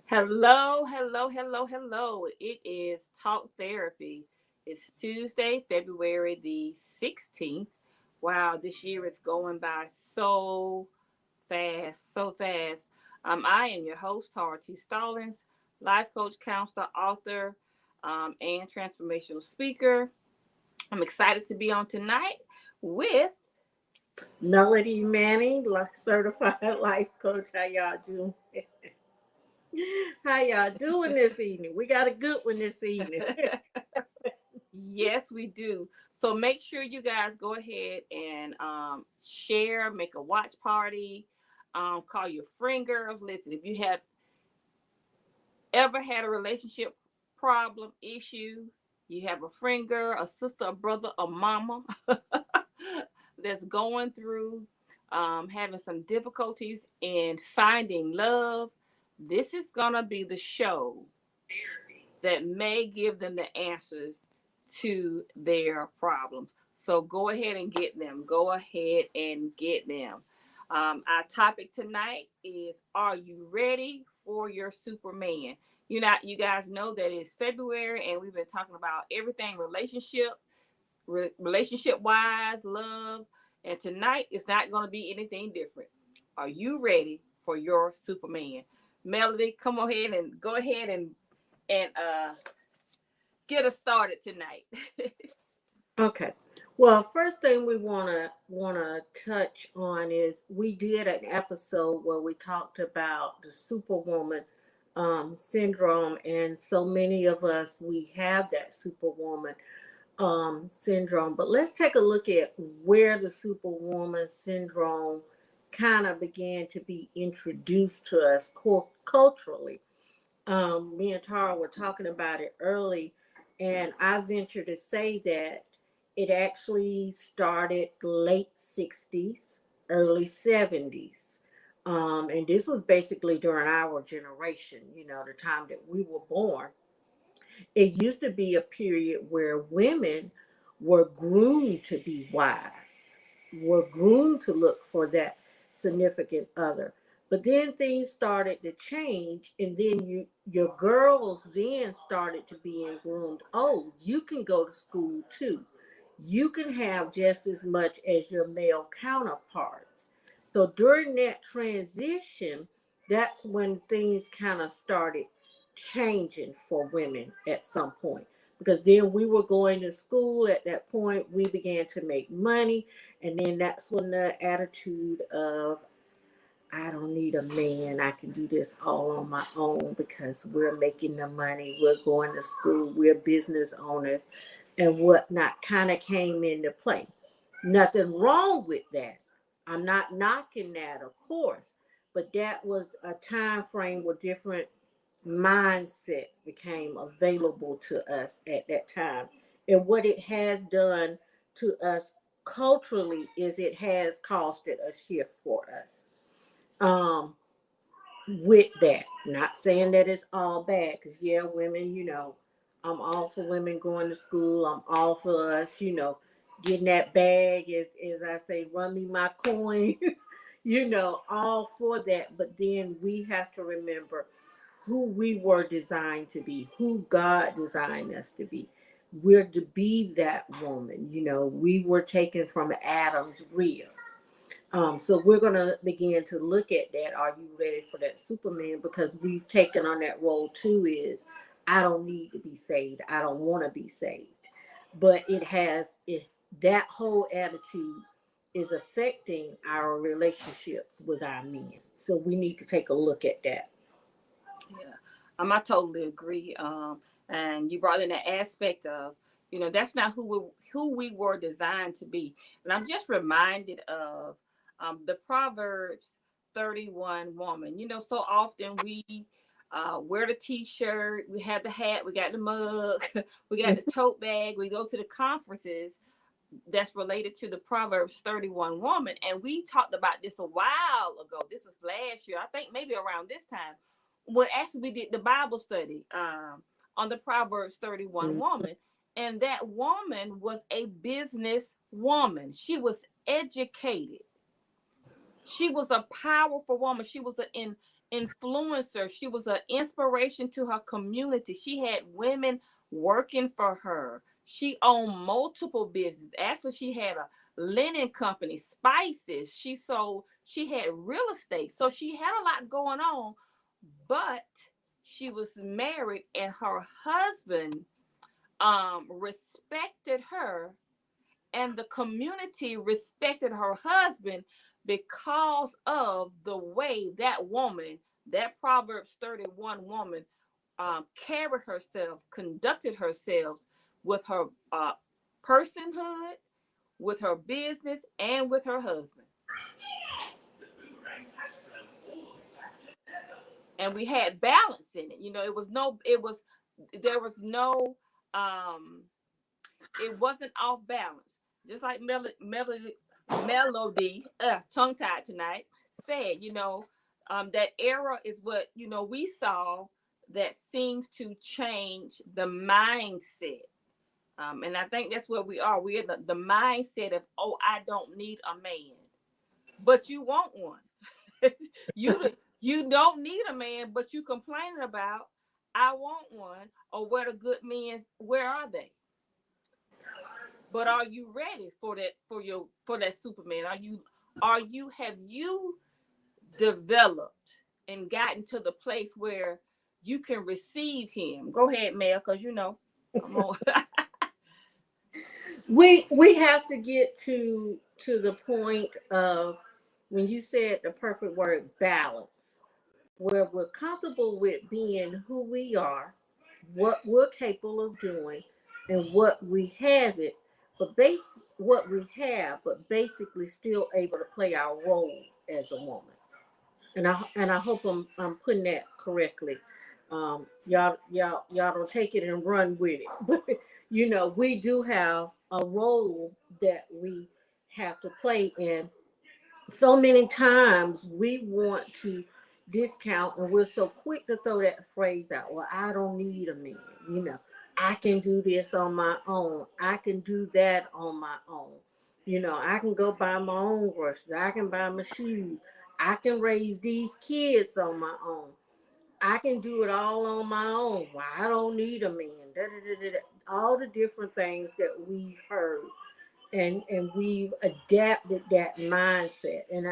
Hello, hello, hello, hello. It is Talk Therapy. It's Tuesday, February the 16th. Wow, this year is going by so fast, so fast. I am your host, Tara T. Stallings, life coach, counselor, author, and transformational speaker. I'm excited to be on tonight with Melody Manning, certified life coach. How y'all doing? How y'all doing this evening? We got a good one this evening. Yes, we do. So make sure you guys go ahead and share, make a watch party, call your friend girls. Listen, if you have ever had a relationship problem, issue, you have a friend girl, a sister, a brother, a mama that's going through having some difficulties in finding love, this is going to be the show that may give them the answers to their problems. So go ahead and get them. Go ahead and get them. Our topic tonight is: Are you ready for your Superman? You guys know that it's February, and we've been talking about everything relationship wise, love, and tonight it's not going to be anything different. Are you ready for your Superman? Melody, come ahead and go ahead and get us started tonight. Okay. Well, first thing we wanna touch on is we did an episode where we talked about the Superwoman syndrome, and so many of us we have that Superwoman syndrome. But let's take a look at where the Superwoman syndrome kind of began to be introduced to us culturally. Me and Tara were talking about it early, and I venture to say that it actually started late 60s, early 70s. And this was basically during our generation, the time that we were born. It used to be a period where women were groomed to be wives, were groomed to look for that significant other. But then things started to change, and then your girls then started to being groomed. Oh, you can go to school too. You can have just as much as your male counterparts. So during that transition, that's when things kind of started changing for women at some point, because then we were going to school at that point, we began to make money, and then that's when the attitude of I don't need a man, I can do this all on my own because we're making the money, we're going to school, we're business owners and whatnot kind of came into play. Nothing wrong with that. I'm not knocking that, of course, but that was a time frame where different mindsets became available to us at that time. And what it has done to us culturally is it has caused it a shift for us. Um, with that, not saying that it's all bad, because yeah, women, I'm all for women going to school. I'm all for us, getting that bag, as I say, run me my coins, all for that. But then we have to remember who we were designed to be, who God designed us to be. We're to be that woman. We were taken from Adam's rib. So we're going to begin to look at that. Are you ready for that Superman? Because we've taken on that role too is I don't need to be saved. I don't want to be saved. But that whole attitude is affecting our relationships with our men. So we need to take a look at that. Yeah, I totally agree. And you brought in the aspect of, that's not who we were designed to be. And I'm just reminded of the Proverbs 31 woman. So often we wear the T-shirt, we have the hat, we got the mug, we got the tote bag, we go to the conferences that's related to the Proverbs 31 woman. And we talked about this a while ago. This was last year, I think maybe around this time. Well, actually, we did the Bible study on the Proverbs 31 woman. And that woman was a business woman. She was educated. She was a powerful woman. She was an influencer. She was an inspiration to her community. She had women working for her. She owned multiple businesses. Actually, she had a linen company, spices. She had real estate. So she had a lot going on, but she was married and her husband respected her, and the community respected her husband because of the way that woman, that Proverbs 31 woman, carried herself, conducted herself with her personhood, with her business, and with her husband. And we had balance in it. There was no, it wasn't off balance. Just like Melody, tongue tied tonight, said, that era is what, we saw that seems to change the mindset. And I think that's where we are. We're the mindset of, oh, I don't need a man, but you want one. you don't need a man, but you complaining about, I want one, or where the good men, where are they? But are you ready for that, for that Superman? Have you developed and gotten to the place where you can receive him? Go ahead, Mel, because I'm on. We have to get to the point of, when you said the perfect word, balance, where we're comfortable with being who we are, what we're capable of doing, and what we have it, but basically still able to play our role as a woman. And I hope I'm putting that correctly. Y'all don't take it and run with it, but we do have a role that we have to play in. So many times we want to discount, and we're so quick to throw that phrase out. Well, I don't need a man. I can do this on my own. I can do that on my own. I can go buy my own groceries. I can buy my shoes. I can raise these kids on my own. I can do it all on my own. Well, I don't need a man. Da, da, da, da, da. All the different things that we've heard, and we've adapted that mindset. And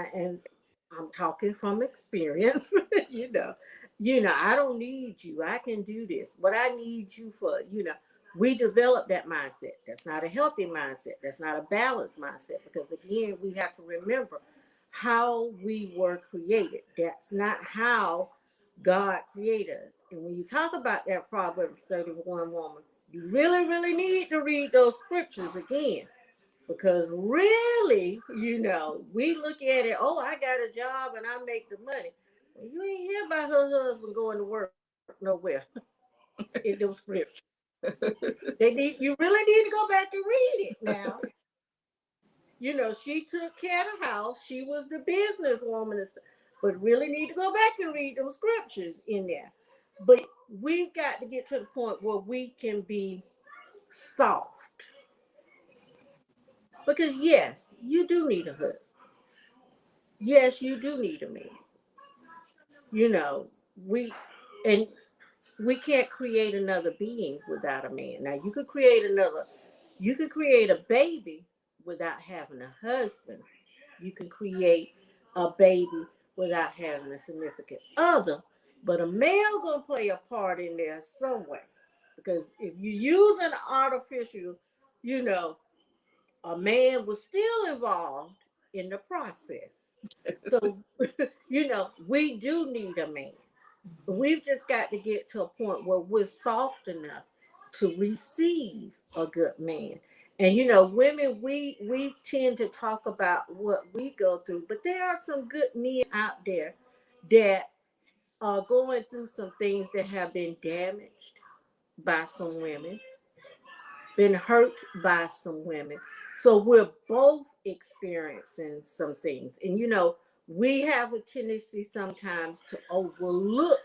I'm talking from experience. I don't need you. I can do this. What I need you for, we develop that mindset. That's not a healthy mindset. That's not a balanced mindset, because again, we have to remember how we were created. That's not how God created us. And when you talk about that Proverbs 31 woman, you really, really need to read those scriptures again. Because really, we look at it, oh, I got a job and I make the money. Well, you ain't hear about her husband going to work nowhere in those scriptures. You really need to go back and read it now. She took care of the house. She was the businesswoman, but really need to go back and read those scriptures in there. But we've got to get to the point where we can be soft. Because yes, you do need a husband. Yes, you do need a man. We and we can't create another being without a man. Now you could create a baby without having a husband. You can create a baby without having a significant other, but a male gonna play a part in there somewhere. Because if you use an artificial, a man was still involved in the process. So, we do need a man. We've just got to get to a point where we're soft enough to receive a good man. And women, we tend to talk about what we go through, but there are some good men out there that are going through some things that have been damaged by some women, been hurt by some women. So we're both experiencing some things. And we have a tendency sometimes to overlook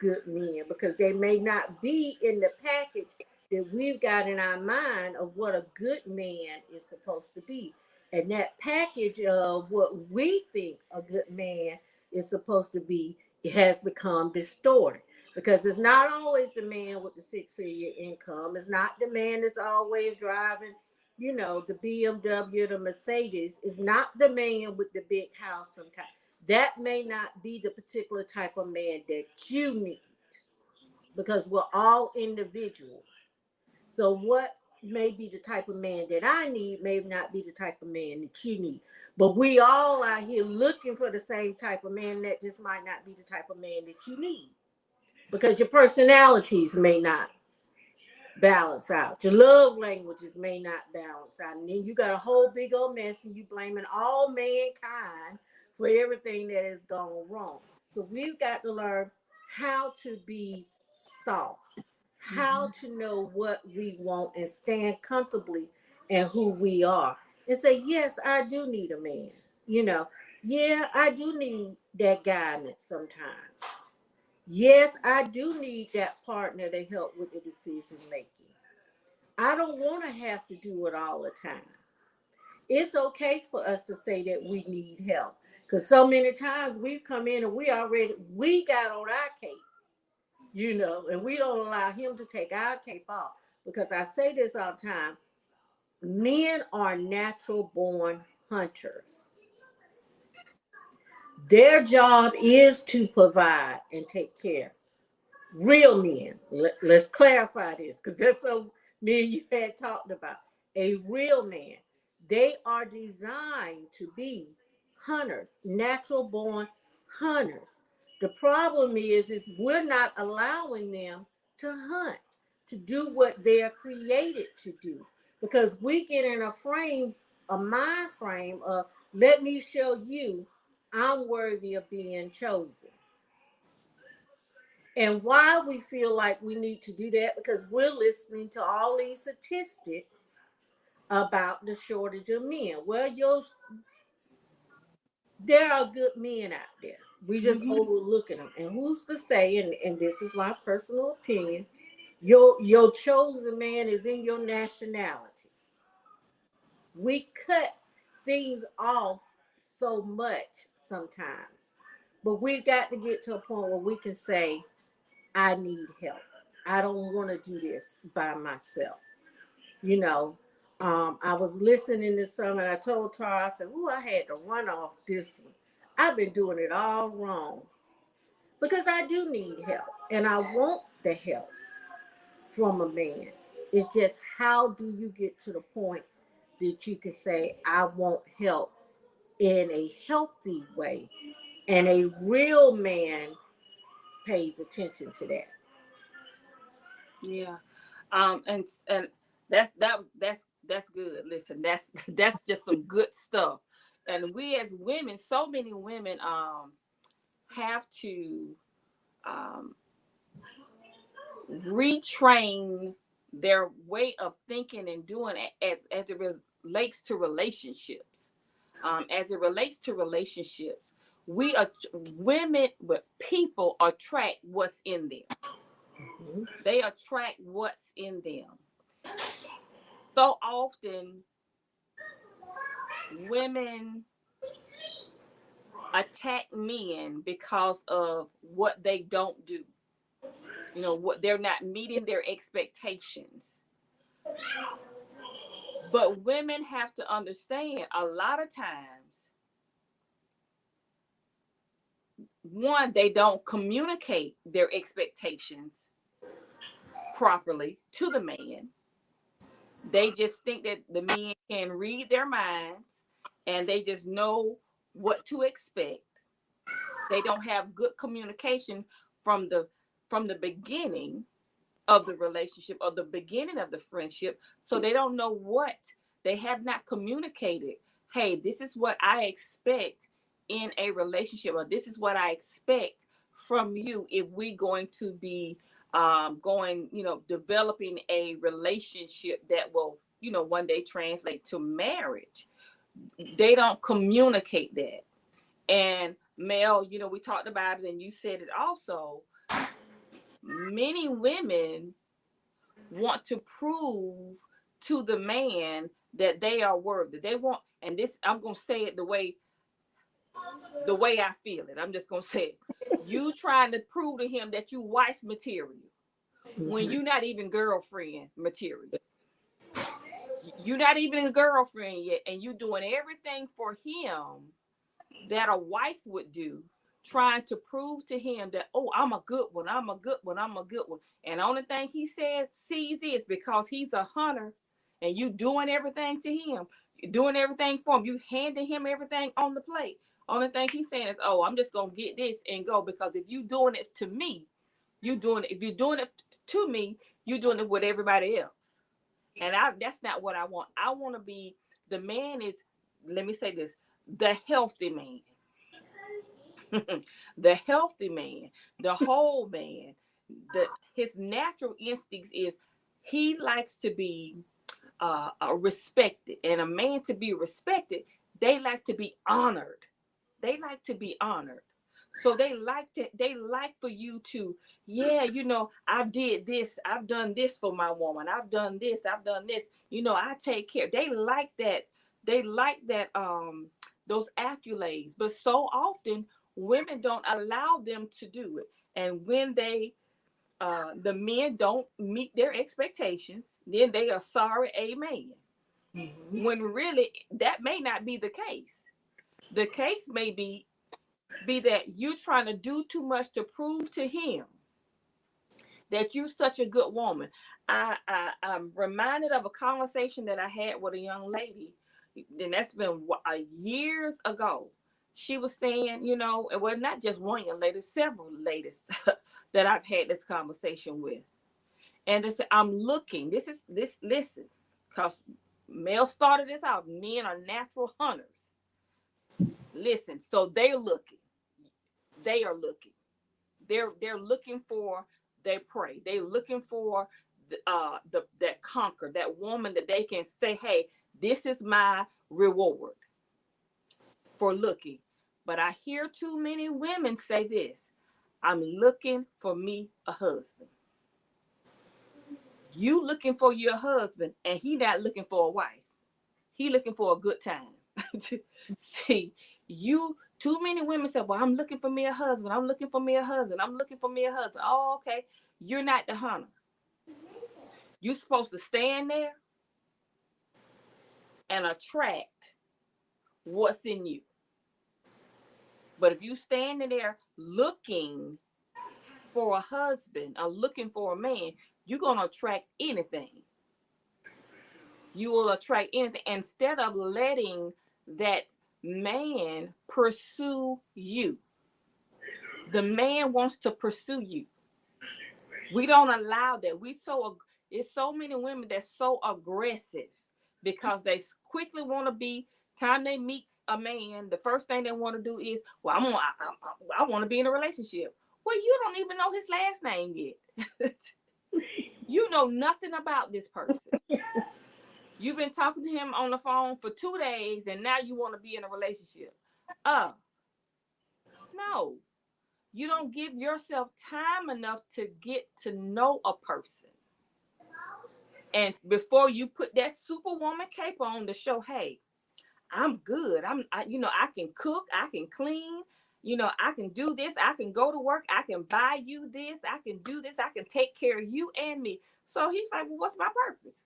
good men because they may not be in the package that we've got in our mind of what a good man is supposed to be. And that package of what we think a good man is supposed to be it has become distorted because it's not always the man with the six-figure income. It's not the man that's always driving, the BMW, the Mercedes. It's not the man with the big house sometimes. That may not be the particular type of man that you need because we're all individuals. So what may be the type of man that I need may not be the type of man that you need. But we all out here looking for the same type of man. That just might not be the type of man that you need because your personalities may not balance out. Your love languages may not balance out. And then you got a whole big old mess and you blaming all mankind for everything that has gone wrong. So we've got to learn how to be soft, how to know what we want and stand comfortably in who we are. And say, yes, I do need a man. Yeah, I do need that guidance sometimes. Yes, I do need that partner to help with the decision making. I don't want to have to do it all the time. It's okay for us to say that we need help because so many times we come in and we got on our cape, and we don't allow him to take our cape off. Because I say this all the time, men are natural born hunters. Their job is to provide and take care. Real men, let's clarify this because that's what me and you had talked about. A real man, they are designed to be hunters, natural born hunters. The problem is we're not allowing them to hunt, to do what they're created to do, because we get in a mind frame of, let me show you I'm worthy of being chosen. And why we feel like we need to do that, because we're listening to all these statistics about the shortage of men. Well, there are good men out there. We just overlooking them. And who's to say, and this is my personal opinion, your chosen man is in your nationality. We cut things off so much sometimes. But we've got to get to a point where we can say, I need help. I don't want to do this by myself. I was listening to some and I told Tara, I said, I had to run off this one. I've been doing it all wrong because I do need help and I want the help from a man. It's just, how do you get to the point that you can say, I want help in a healthy way? And a real man pays attention to that. Yeah. And that's good. Listen, that's just some good stuff. And we as women, so many women have to retrain their way of thinking and doing it as it relates to relationships. As it relates to relationships, we are women, but people attract what's in them. Mm-hmm. They attract what's in them. So often, women attack men because of what they don't do. What they're not meeting their expectations. But women have to understand, a lot of times, one, they don't communicate their expectations properly to the man. They just think that the men can read their minds and they just know what to expect. They don't have good communication from the beginning of the relationship or the beginning of the friendship. So they don't know what they have not communicated. Hey, this is what I expect in a relationship, or this is what I expect from you if we're going to be developing a relationship that will, one day translate to marriage. They don't communicate that. And Mel, we talked about it and you said it also. Many women want to prove to the man that they are worthy. They want, and this, I'm going to say it the way I feel it. I'm just going to say it. You trying to prove to him that you wife material when you're not even girlfriend material. You're not even a girlfriend yet, and you doing everything for him that a wife would do, trying to prove to him that, oh, I'm a good one, I'm a good one, I'm a good one. And the only thing he sees is because he's a hunter and you doing everything to him, you're doing everything for him, you handing him everything on the plate. Only thing he's saying is, oh, I'm just gonna get this and go, because if you doing it to me, you doing it. If you're doing it to me, you're doing it with everybody else. And that's not what I want. I want to be the man is, let me say this, the healthy man. The healthy man, the whole man. His natural instincts is he likes to be respected, and a man to be respected, they like to be honored. They like to be honored. So they like for you to, yeah, I did this, I've done this for my woman, I've done this, I take care. They like that those accolades. But so often women don't allow them to do it. And when the men don't meet their expectations, then they are sorry, amen. Mm-hmm. When really that may not be the case. The case may be that you trying to do too much to prove to him that you're such a good woman. I'm reminded of a conversation that I had with a young lady, and that's been years ago. She was saying, well, not just one young lady, several ladies that I've had this conversation with. And they said, I'm looking, listen, because Mel started this out, men are natural hunters. Listen, so they are looking. They're looking for their prey. They're looking for that conquer, that woman that they can say, hey, this is my reward for looking. But I hear too many women say this, I'm looking for me a husband. You looking for your husband, and he not looking for a wife. He looking for a good time. See, too many women say, well, I'm looking for me a husband. I'm looking for me a husband. I'm looking for me a husband. Oh, okay. You're not the hunter. You're supposed to stand there and attract what's in you. But if you standing there looking for a husband or looking for a man, you're going to attract anything. You will attract anything instead of letting that man pursue you. The man wants to pursue you. We don't allow that. It's so many women that's so aggressive because they quickly want to be. Time they meet a man, the first thing they want to do is, well, I want to be in a relationship. Well, you don't even know his last name yet. You know nothing about this person. You've been talking to him on the phone for 2 days, and now you want to be in a relationship. No. You don't give yourself time enough to get to know a person. And before you put that superwoman cape on to show, hey, I'm good. I can cook, I can clean, I can do this, I can go to work, I can buy you this, I can do this, I can take care of you and me. So he's like, well, what's my purpose?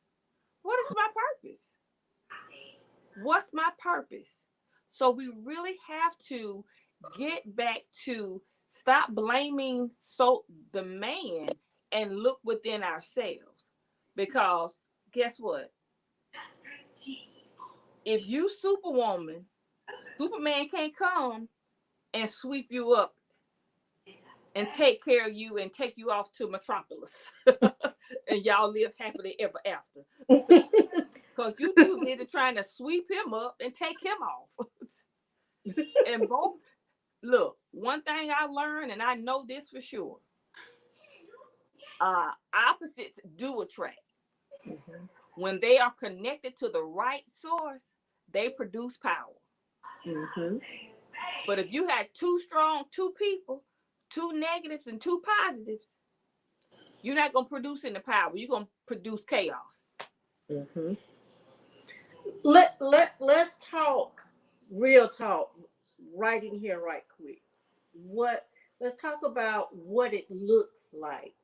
What is my purpose? What's my purpose? So we really have to get back to stop blaming the man and look within ourselves. Because guess what? If you superwoman, Superman can't come and sweep you up and take care of you and take you off to Metropolis and y'all live happily ever after. Because you too busy trying to sweep him up and take him off. And both, look, one thing I learned, and I know this for sure, opposites do attract. Mm-hmm. When they are connected to the right source, they produce power. Mm-hmm. But if you had two people, 2 negatives and 2 positives, you're not going to produce any power. You're going to produce chaos. Mm-hmm. Let's talk real talk right in here right quick. let's talk about what it looks like.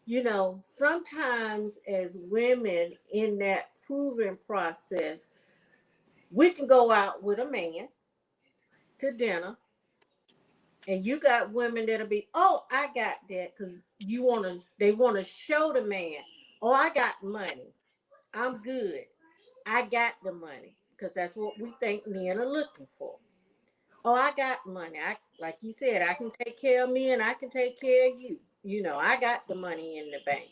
You know, sometimes as women in that proving process, we can go out with a man to dinner, and you got women that'll be, oh, I got that, because they want to show the man, oh, I got money, I'm good, I got the money, because that's what we think men are looking for. Oh, I got money. I, like you said, I can take care of me and I can take care of you. You know, I got the money in the bank.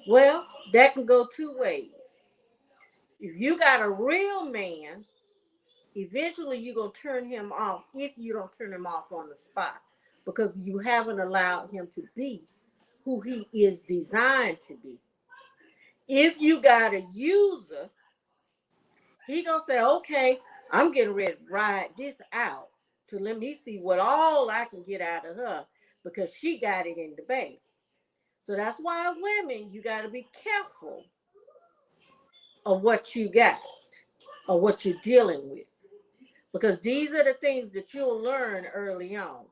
Well, that can go two ways. If you got a real man, eventually you're going to turn him off if you don't turn him off on the spot, because you haven't allowed him to be who he is designed to be. If you got a user, he going to say, okay, I'm getting ready to ride this out to let me see what all I can get out of her, because she got it in the bank. So that's why women, you got to be careful of what you got or what you're dealing with, because these are the things that you'll learn early on.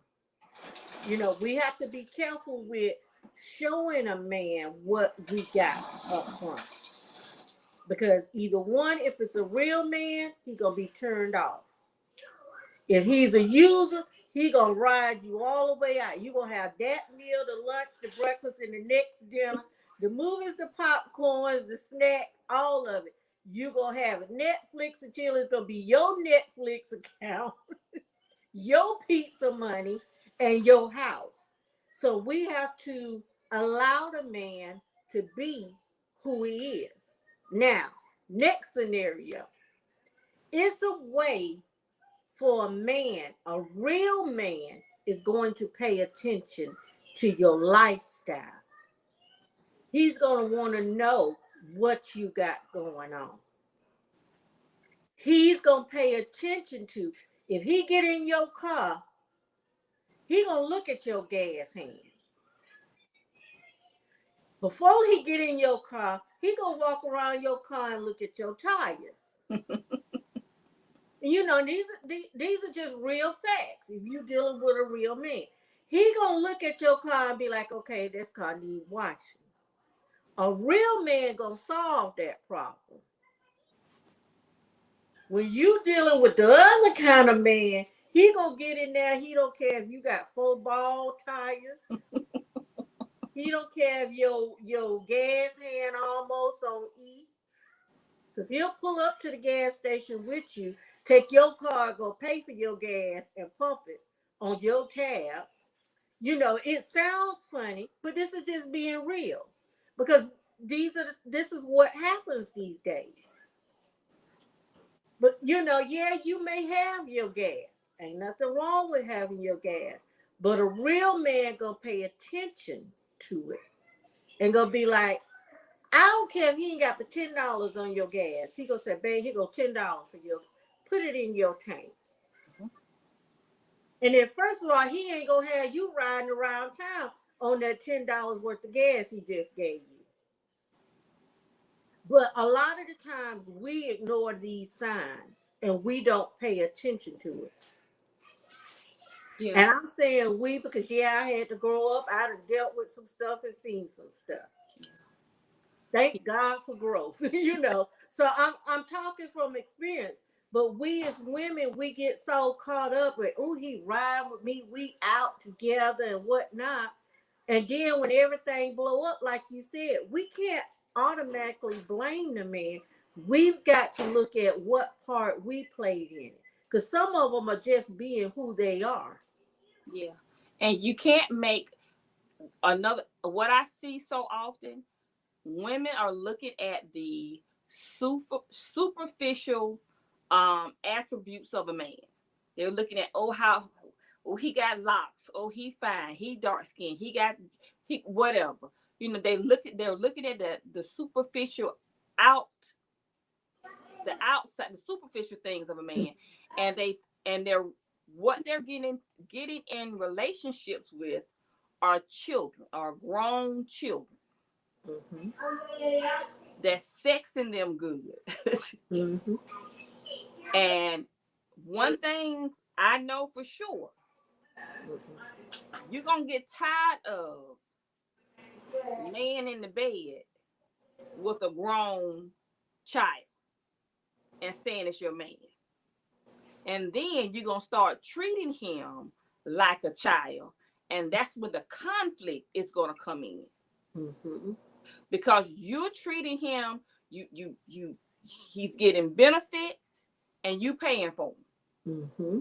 You know, we have to be careful with showing a man what we got up front, because either one, if it's a real man, he's gonna be turned off. If he's a user, he gonna ride you all the way out. You gonna have that meal, the lunch, the breakfast, and the next dinner, the movies, the popcorns, the snack, all of it. You gonna have it. Netflix and chill is gonna be your Netflix account, your pizza money, and your house. So we have to allow the man to be who he is. Now, next scenario, it's a way for a man, a real man, is going to pay attention to your lifestyle. He's going to want to know what you got going on. He's going to pay attention to, if he get in your car, he going to look at your gas hand. Before he get in your car, he going to walk around your car and look at your tires. You know, these are just real facts. If you're dealing with a real man, he gonna look at your car and be like, okay, this car needs washing. A real man gonna solve that problem. When you dealing with the other kind of man, he gonna get in there. He don't care if you got 4 ball tires. He don't care if your gas hand almost on E. Because he'll pull up to the gas station with you, take your car, go pay for your gas, and pump it on your tab. You know, it sounds funny, but this is just being real. Because this is what happens these days. But you know, yeah, you may have your gas. Ain't nothing wrong with having your gas. But a real man gonna pay attention to it and gonna be like, I don't care if he ain't got the $10 on your gas. He gonna say, babe, here go $10 for you. Put it in your tank. And then first of all, he ain't gonna have you riding around town on that $10 worth of gas he just gave you. But a lot of the times we ignore these signs and we don't pay attention to it. Yeah. And I'm saying we because I had to grow up. I'd have dealt with some stuff and seen some stuff. Thank God for growth, you know. So I'm talking from experience. But we as women, we get so caught up with, oh, he ride with me, we out together and whatnot. And then when everything blow up, like you said, we can't automatically blame the man. We've got to look at what part we played in it. Because some of them are just being who they are. Yeah. And you can't make what I see so often, women are looking at the superficial attributes of a man. They're looking at, he got locks, he fine, he dark skinned, he whatever. You know, they're looking at the superficial the outside, the superficial things of a man, and they're what they're getting in relationships with are children, are grown children. Mm-hmm. That's sexing them good. Mm-hmm. And one thing I know for sure, You're gonna get tired of laying in the bed with a grown child and saying it's your man. And then you're gonna start treating him like a child. And that's when the conflict is gonna come in. Mm-hmm. Because you're treating him, he's getting benefits and you paying for him. Mm-hmm.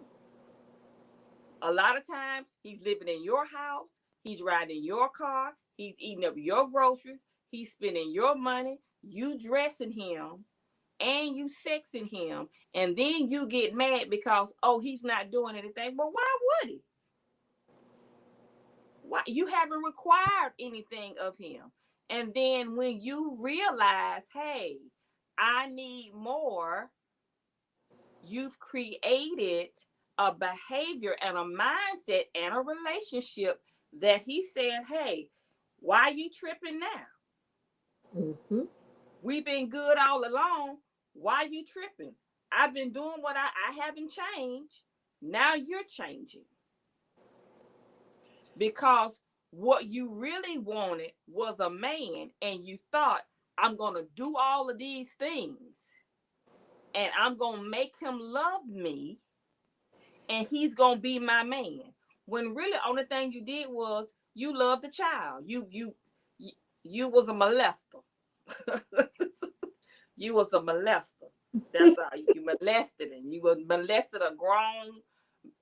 A lot of times he's living in your house, he's riding your car, he's eating up your groceries, he's spending your money, you dressing him, and you sexing him, and then you get mad because, oh, he's not doing anything. But why would he? Why? You haven't required anything of him. And then when you realize, hey, I need more, you've created a behavior and a mindset and a relationship that he's saying, hey, why are you tripping now? Mm-hmm. We've been good all along. Why are you tripping? I've been doing what I haven't changed. Now you're changing. Because what you really wanted was a man, and you thought, I'm going to do all of these things and I'm going to make him love me and he's going to be my man. When really only thing you did was you loved the child. You was a molester. You was a molester. That's how you molested him. You molested a grown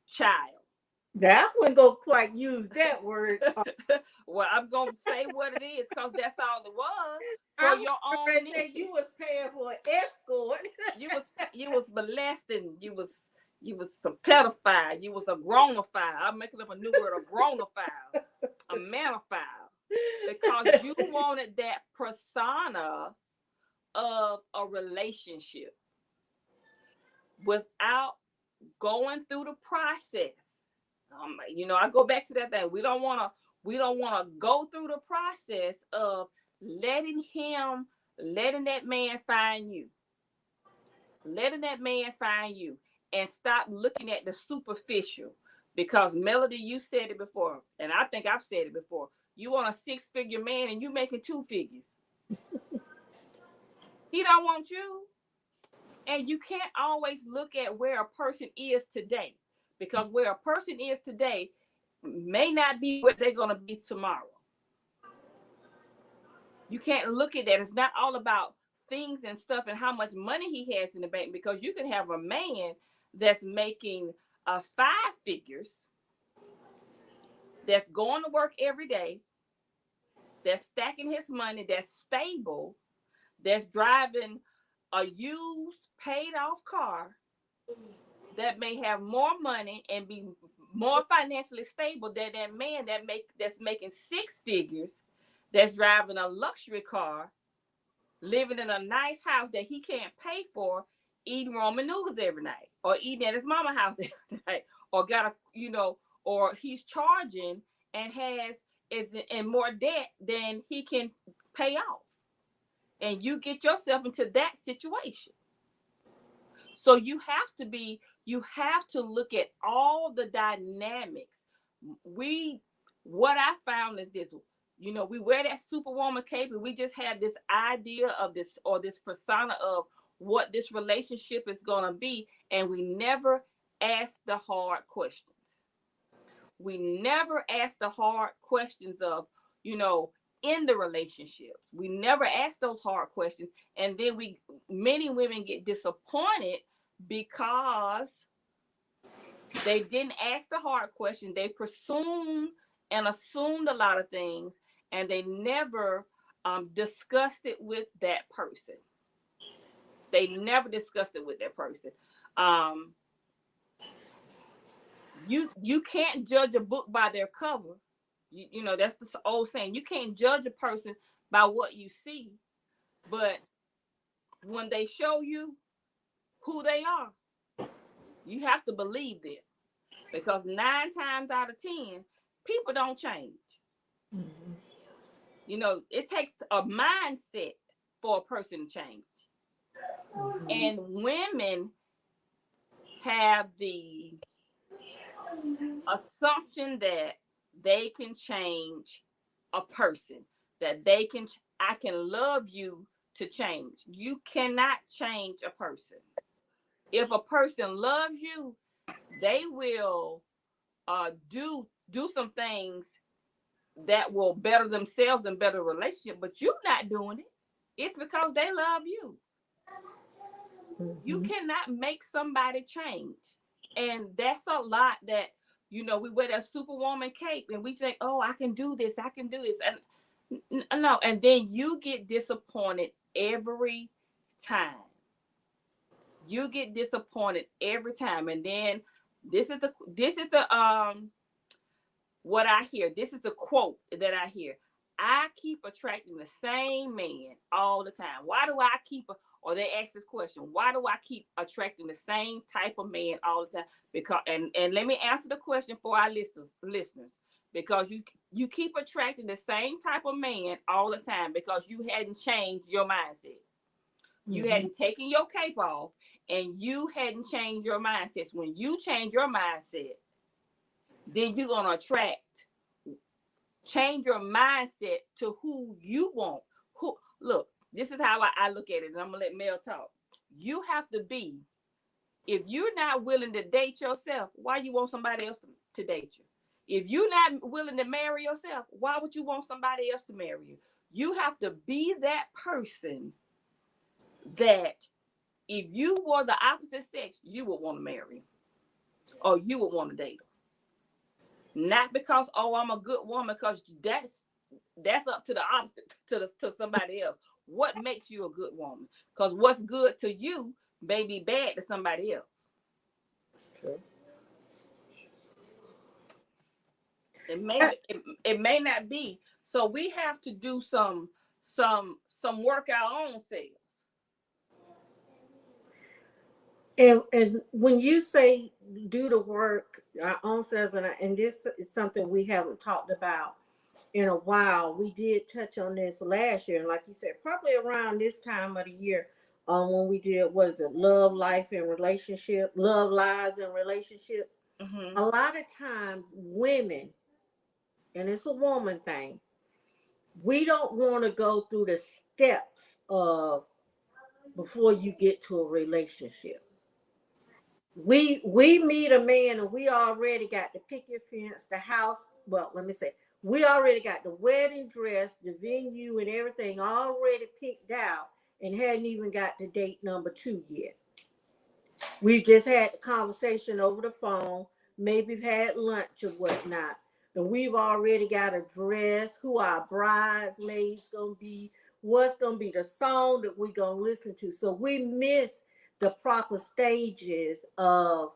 child. That wouldn't go quite use that word. Well, I'm gonna say what it is because that's all it was for I your was own say needs. you was paying for an escort. You was molesting. You was some pedophile. You was a grownophile. I'm making up a new word, a grownophile, a manophile, because you wanted that persona of a relationship without going through the process. I go back to that thing. We don't want to go through the process of letting that man find you. Letting that man find you and stop looking at the superficial. Because Melody, you said it before, and I think I've said it before. You want a 6-figure man and you making 2 figures. He don't want you. And you can't always look at where a person is today, because where a person is today may not be where they're going to be tomorrow. You can't look at that. It's not all about things and stuff and how much money he has in the bank, because you can have a man that's making 5 figures, that's going to work every day, that's stacking his money, that's stable, that's driving a used paid off car, that may have more money and be more financially stable than that man that's making 6 figures, that's driving a luxury car, living in a nice house that he can't pay for, eating ramen noodles every night, or eating at his mama's house every night, or or he's charging and is in more debt than he can pay off. And you get yourself into that situation. So you have to look at all the dynamics. What I found is this, we wear that superwoman cape and we just have this idea of this, or this persona of what this relationship is going to be. And we never ask the hard questions. We never ask the hard questions of, in the relationship. We never ask those hard questions. And then many women get disappointed because they didn't ask the hard question. They presumed and assumed a lot of things, and they never discussed it with that person. They never discussed it with that person. You can't judge a book by their cover. That's the old saying. You can't judge a person by what you see, but when they show you who they are, you have to believe them, because 9 times out of 10, people don't change. Mm-hmm. It takes a mindset for a person to change. Mm-hmm. And women have the assumption that they can change a person, that they can, I can love you to change. You cannot change a person. If a person loves you, they will do some things that will better themselves and better relationship, but you're not doing it. It's because they love you. You cannot make somebody change. And that's a lot that, we wear that superwoman cape and we think, oh, I can do this, I can do this. And no, and then you get disappointed every time. You get disappointed every time. And then this is the what I hear. This is the quote that I hear. I keep attracting the same man all the time. Why do I keep, or they ask this question, why do I keep attracting the same type of man all the time? Because, and let me answer the question for our listeners, because you keep attracting the same type of man all the time because you hadn't changed your mindset. You hadn't taken your cape off and you hadn't changed your mindset. When you change your mindset, then you're going to change your mindset to who you want. Look, this is how I look at it, and I'm going to let Mel talk. You have to be, if you're not willing to date yourself, why you want somebody else to date you? If you're not willing to marry yourself, why would you want somebody else to marry you? You have to be that person that if you were the opposite sex, you would want to marry or you would want to date them. Not because, oh, I'm a good woman, because that's up to the opposite, to somebody else. What makes you a good woman? Because what's good to you may be bad to somebody else. True. It may not be. So we have to do some work our own selves. And when you say do the work our own selves, and this is something we haven't talked about in a while. We did touch on this last year, and like you said, probably around this time of the year, when we did, was it love life and relationship, love lives and relationships. Mm-hmm. A lot of times women, and it's a woman thing, we don't want to go through the steps of before you get to a relationship. We meet a man and we already got the picket fence, the house. Well, let me say, we already got the wedding dress, the venue, and everything already picked out, and hadn't even got to date number 2 yet. We just had the conversation over the phone, maybe had lunch or whatnot, and we've already got a dress, who our bridesmaids gonna be, what's gonna be the song that we gonna listen to. So we miss the proper stages of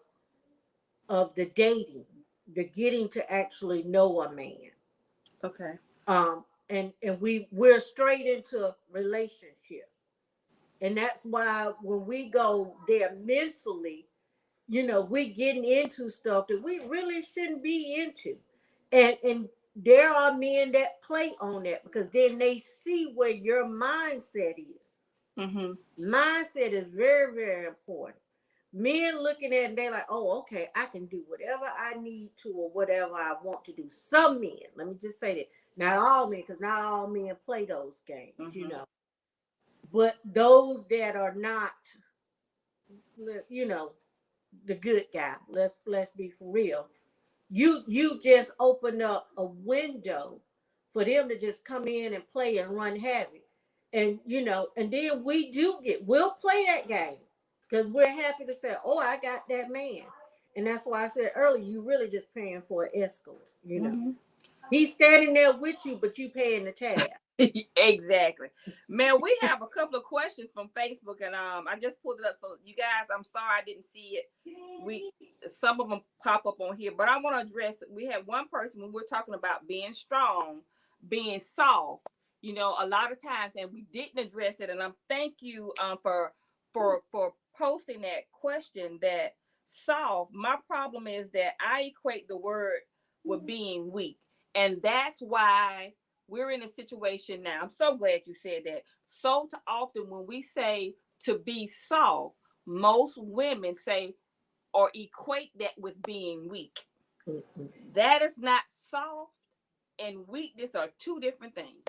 the dating, the getting to actually know a man. Okay. And we're straight into relationship. And that's why when we go there mentally, we're getting into stuff that we really shouldn't be into. And there are men that play on that because then they see where your mindset is. Mm-hmm. Mindset is very, very important. Men looking at it, they're like, oh, okay, I can do whatever I need to or whatever I want to do. Some men, let me just say that, not all men, because not all men play those games, Mm-hmm. But those that are not, the good guy, let's be for real. You just open up a window for them to just come in and play and run havoc. And and then we'll play that game because we're happy to say, oh, I got that man. And that's why I said earlier, you really just paying for an escort. Mm-hmm. He's standing there with you, but you paying the tab. Exactly. Man, we have a couple of questions from Facebook, and I just pulled it up. So you guys, I'm sorry I didn't see it. Some of them pop up on here, but I want to address, we had one person when we're talking about being strong, being soft, a lot of times, and we didn't address it. And I'm thank you for posting that question, that soft. My problem is that I equate the word with being weak. And that's why we're in a situation now. I'm so glad you said that. So often when we say to be soft, most women say or equate that with being weak. Mhm. That is not soft and weakness are two different things.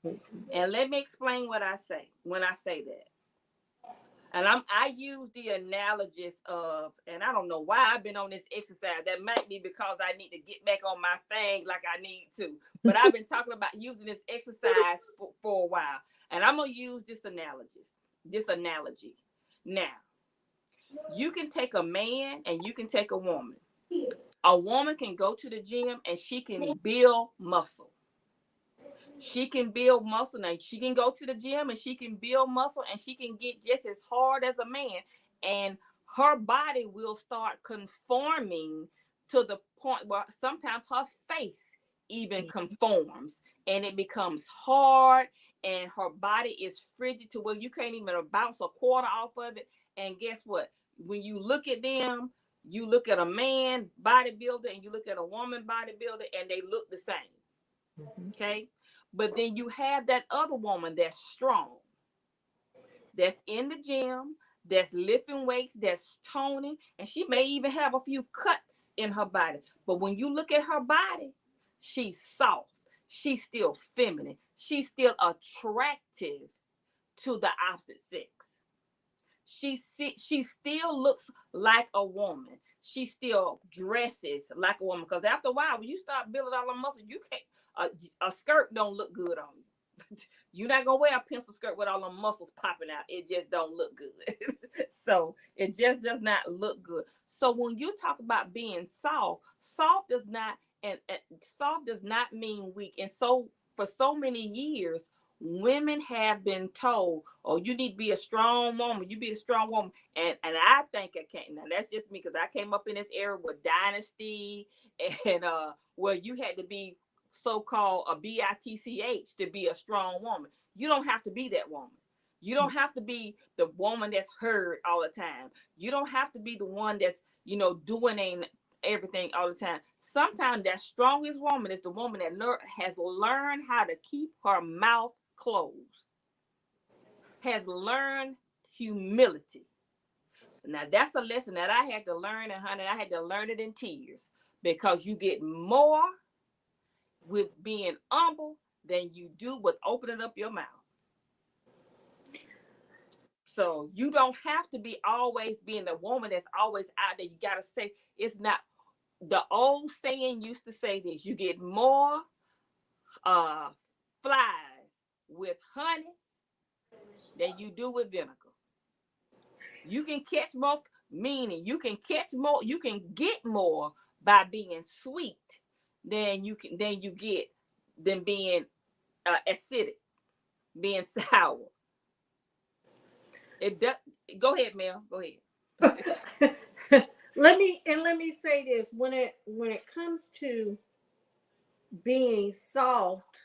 Mhm. And let me explain what I say when I say that. And I use the analogies of, and I don't know why I've been on this exercise. That might be because I need to get back on my thing like I need to. But I've been talking about using this exercise for a while. And I'm gonna use this analogy. Now, you can take a man and you can take a woman. A woman can go to the gym and she can build muscle. She can build muscle. Now she can go to the gym and she can build muscle and she can get just as hard as a man. And her body will start conforming to the point where sometimes her face even conforms and it becomes hard and her body is frigid to where you can't even bounce a quarter off of it. And guess what? When you look at them, you look at a man bodybuilder and you look at a woman bodybuilder and they look the same. Okay. But then you have that other woman that's strong, that's in the gym, that's lifting weights, that's toning, and she may even have a few cuts in her body. But when you look at her body, she's soft. She's still feminine. She's still attractive to the opposite sex. She still looks like a woman. She still dresses like a woman. Because after a while, when you start building all the muscle, you can't. A skirt don't look good on you. You're not gonna wear a pencil skirt with all the muscles popping out. It just don't look good. So it just does not look good. So when you talk about being soft, and soft does not mean weak. And so for so many years, women have been told, "Oh, you need to be a strong woman. You be a strong woman." And I think I can't. Now that's just me because I came up in this era with Dynasty and where you had to be so-called a bitch to be a strong woman. You don't have to be that woman. You don't have to be the woman that's heard all the time. You don't have to be the one that's doing everything all the time. Sometimes that strongest woman is the woman that has learned how to keep her mouth closed, has learned humility. Now that's a lesson that I had to learn, and honey, I had to learn it in tears because you get more with being humble than you do with opening up your mouth. So you don't have to be always being the woman that's always out there. You gotta say it's not. The old saying used to say this: you get more uh flies with honey than you do with vinegar. You can catch more, meaning you can get more by being sweet than you get than being acidic, being sour. It does. Go ahead, Mel. Go ahead. let me say this: when it comes to being soft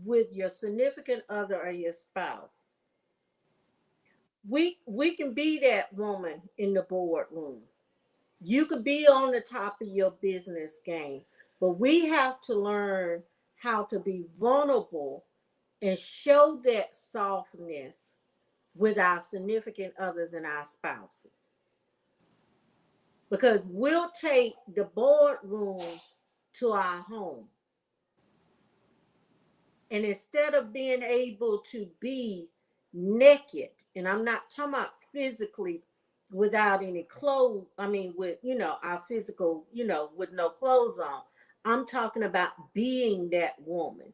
with your significant other or your spouse, we can be that woman in the boardroom. You could be on the top of your business game, but we have to learn how to be vulnerable and show that softness with our significant others and our spouses. Because we'll take the boardroom to our home. And instead of being able to be naked, and I'm not talking about physically without any clothes, I mean, with, our physical, with no clothes on. I'm talking about being that woman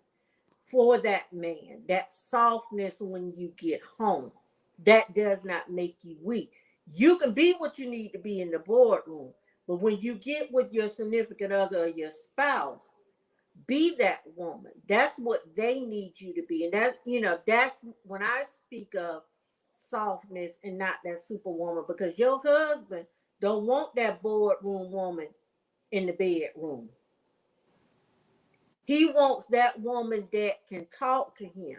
for that man, that softness when you get home. That does not make you weak. You can be what you need to be in the boardroom, but when you get with your significant other or your spouse, be that woman. That's what they need you to be. And that's when I speak of softness and not that superwoman, because your husband don't want that boardroom woman in the bedroom. He wants that woman that can talk to him.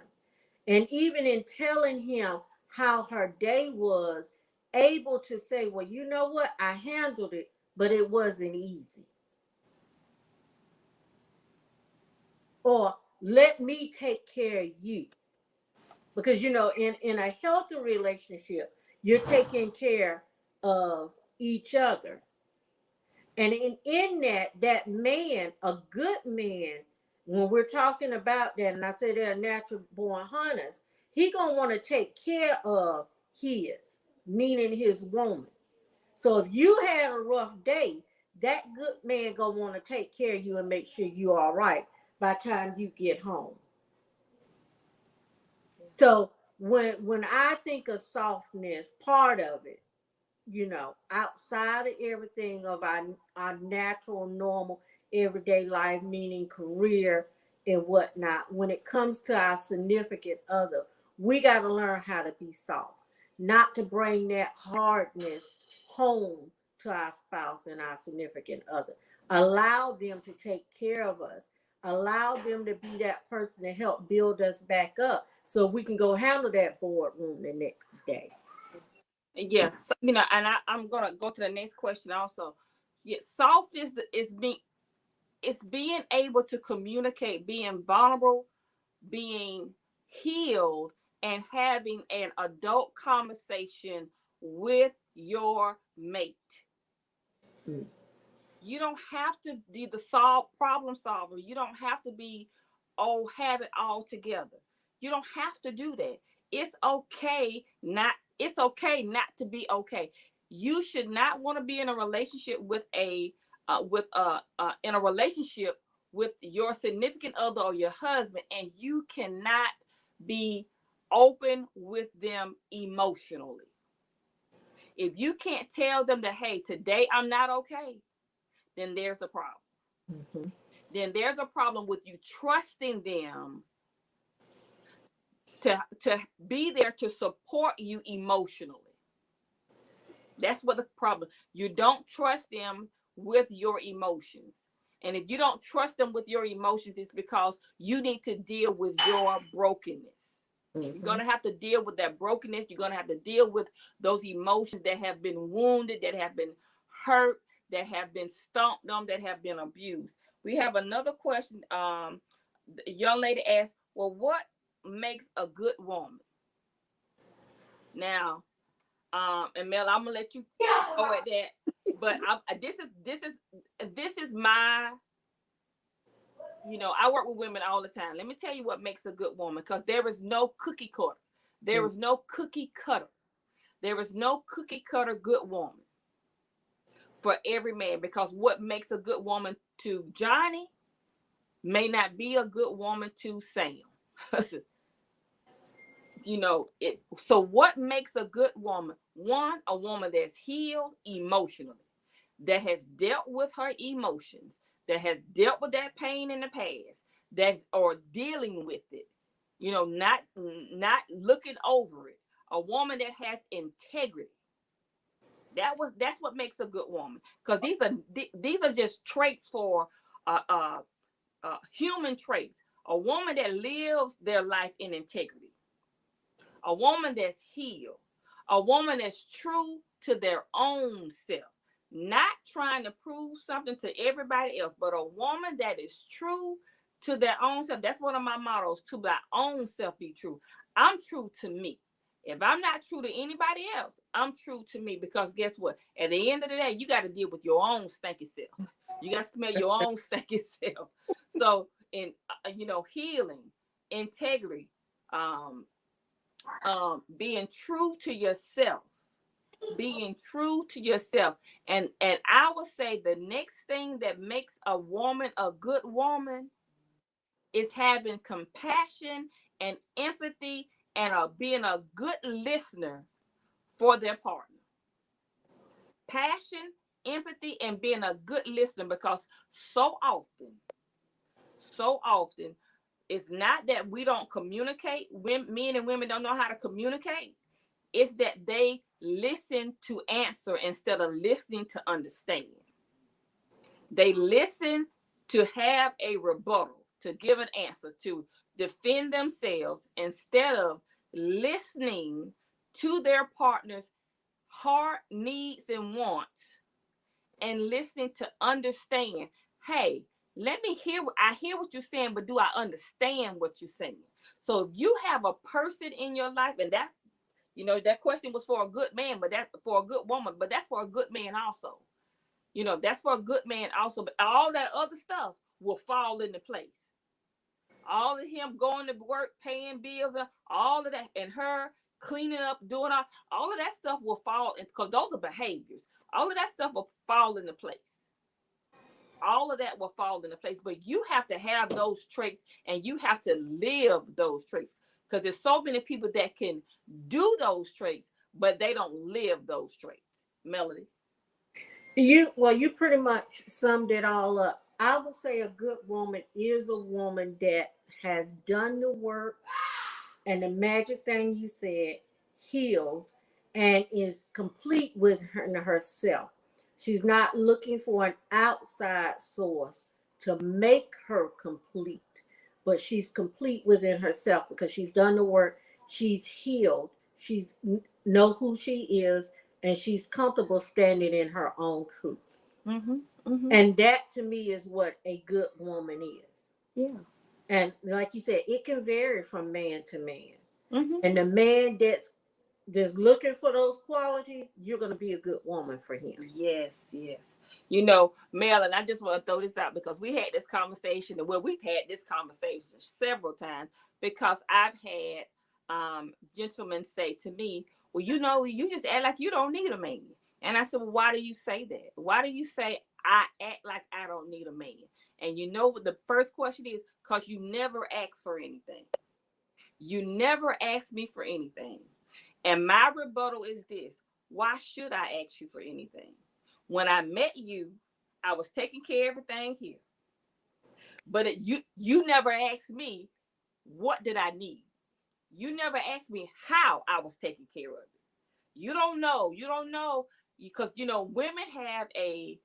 And even in telling him how her day was, able to say, well, you know what? I handled it, but it wasn't easy. Or let me take care of you. Because, in a healthy relationship, you're taking care of each other. And in that man, a good man, when we're talking about that, and I say they're natural born hunters, he gonna want to take care of his, meaning his woman. So if you had a rough day, that good man gonna want to take care of you and make sure you're all right by the time you get home. So when I think of softness, part of it, outside of everything of our natural, normal, everyday life, meaning career and whatnot, when it comes to our significant other, we got to learn how to be soft, not to bring that hardness home to our spouse and our significant other. Allow them to take care of us. Allow them to be that person to help build us back up so we can go handle that boardroom the next day. Yes, and I'm gonna go to the next question also. Yes, soft is being able to communicate, being vulnerable, being healed, and having an adult conversation with your mate. Mm. You don't have to be the problem solver. You don't have to be have it all together. You don't have to do that. It's okay not to be okay. You should not want to be in a relationship in a relationship with your significant other or your husband, and you cannot be open with them emotionally. If you can't tell them that, hey, today I'm not okay, then there's a problem. Mm-hmm. Then there's a problem with you trusting them to be there to support you emotionally. That's what the problem. You don't trust them with your emotions. And if you don't trust them with your emotions, it's because you need to deal with your brokenness. Mm-hmm. You're going to have to deal with that brokenness. You're going to have to deal with those emotions that have been wounded, that have been hurt, that have been stomped on, that have been abused. We have another question. The young lady asked, well, what makes a good woman? Now, and Mel, I'm gonna let you go at that. But this is my, I work with women all the time. Let me tell you what makes a good woman, because there is no cookie cutter. There is no cookie cutter. There is no cookie cutter good woman for every man, because what makes a good woman to Johnny may not be a good woman to Sam. So what makes a good woman? One, a woman that's healed emotionally, that has dealt with her emotions, that has dealt with that pain in the past, that's or dealing with it, not looking over it. A woman that has integrity. That's what makes a good woman, because these are just traits for human traits. A woman that lives their life in integrity, a woman that's healed, a woman that's true to their own self, not trying to prove something to everybody else, but a woman that is true to their own self. That's one of my mottos: to thy own self be true. I'm true to me. If I'm not true to anybody else, I'm true to me, because guess what? At the end of the day, you got to deal with your own stinky self. You got to smell your own stinky self. So, in healing, integrity, being true to yourself, and I would say the next thing that makes a woman a good woman is having compassion and empathy, and being a good listener for their partner. Passion, empathy, and being a good listener, because so often it's not that we don't communicate. Men and women don't know how to communicate. It's that they listen to answer instead of listening to understand. They listen to have a rebuttal, to give an answer, to defend themselves, instead of listening to their partner's heart, needs, and wants, and listening to understand. Hey, I hear what you're saying, but do I understand what you're saying? So if you have a person in your life, and that question was for a good man, but that's for a good woman, but that's for a good man also. You know, that's for a good man also, but all that other stuff will fall into place. All of him going to work, paying bills, all of that, and her cleaning up, doing all of that stuff will fall in, because those are behaviors. All of that stuff will fall into place. All of that will fall into place, but you have to have those traits and you have to live those traits, because there's so many people that can do those traits, but they don't live those traits. Melody? You pretty much summed it all up. I would say a good woman is a woman that has done the work, and the magic thing you said, healed, and is complete with herself. She's not looking for an outside source to make her complete, but she's complete within herself because she's done the work. She's healed. She's know who she is, and she's comfortable standing in her own truth. Mm-hmm, mm-hmm. And that to me is what a good woman is. Yeah. And like you said, it can vary from man to man. Mm-hmm. And the man that's looking for those qualities, you're going to be a good woman for him. Yes, yes. You know, Mel, and I just want to throw this out because we had this conversation, and we've had this conversation several times, because I've had gentlemen say to me, well, you know, you just act like you don't need a man. And I said, well, why do you say that? Why do you say I act like I don't need a man? And you know what the first question is? Because you never ask for anything. You never ask me for anything. And my rebuttal is this: why should I ask you for anything? When I met you, I was taking care of everything here. But you never asked me, what did I need? You never asked me how I was taking care of it. You don't know, because you know women have a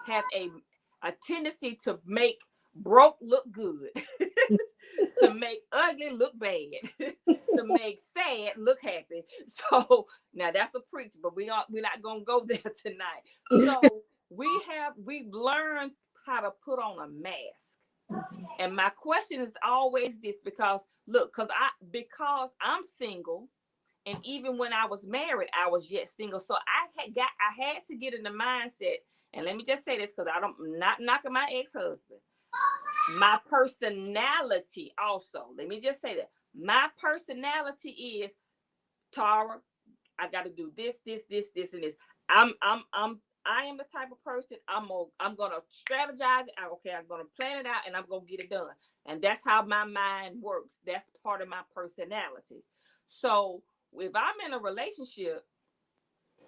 have a tendency to make broke look good, to make ugly look bad, to make sad look happy. So now that's a preach, but we're not gonna go there tonight. So we've learned how to put on a mask. And my question is always this, because I'm single, and even when I was married, I was yet single. So I had to get in the mindset. And let me just say this, because I'm not knocking my ex-husband. My personality also. Let me just say that. My personality is, Tara, I got to do this, and this. I am the type of person, I'm gonna strategize it. Okay, I'm gonna plan it out, and I'm gonna get it done. And that's how my mind works. That's part of my personality. So if I'm in a relationship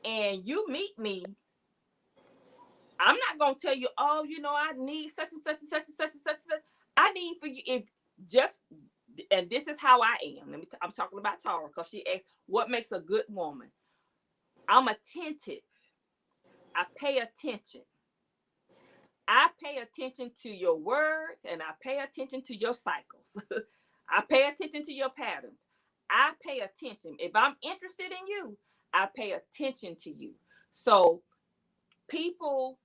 and you meet me, I'm not gonna tell you, oh, you know, I need such and such and such and such and such and such. I need for you, if just, and this is how I am. I'm talking about Tara, because she asked, what makes a good woman? I'm attentive. I pay attention. I pay attention to your words, and I pay attention to your cycles. I pay attention to your patterns. I pay attention. If I'm interested in you, I pay attention to you. So people